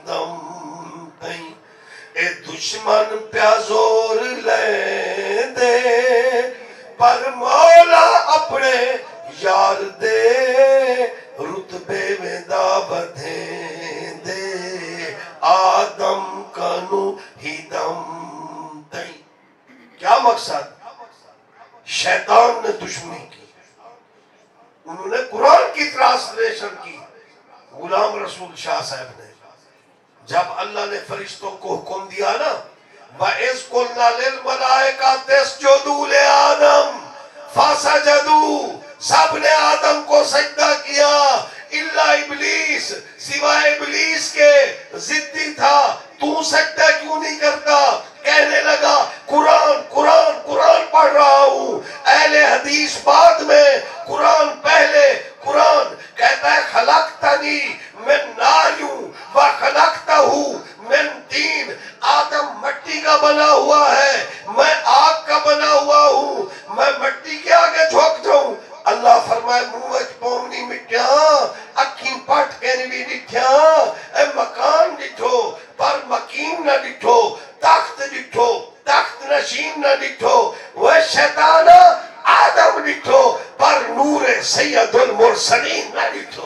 आदम तई ए दुश्मन प्या जोर ले दे पर मौला अपने यार दे रुतबे में दावत दे आदम कानू ही दम तई। क्या मकसद? शैतान ने दुश्मनी की, उन्होंने कुरान की ट्रांसलेशन की। गुलाम रसूल शाह साहब ने, जब अल्लाह ने फरिश्तों को हुक्म दिया ना, वइज़ कुलना लिल मलाइका तस्जुदू ले आदम फसजदू, सबने आदम को सजदा किया इल्ला इब्लीस, सिवाय इब्लीस के, जिद्दी था, तू सजदा क्यों नहीं करता? कहने लगा कुरान कुरान कुरान पढ़ रहा हूँ। अहले हदीस बाद में, कुरान पहले। कुरान कहता है खलकतनी मिन नारियू व खलकतहू मिन तीन, आदम मट्टी का बना हुआ है, मैं आग का बना हुआ हूँ, मैं मट्टी के आगे झोंक जाऊं। अल्लाह फरमाए मुंह पौनी मिट्टिया अखी पट के भी दिठ्या, ए मकान दिठो पर मकीन न दिठो, तख्त दिठो तख्त नशीन न दिठो, वह शैतान आदम दिठो पर नूर सैयदुल मुरसलीन न दिठो।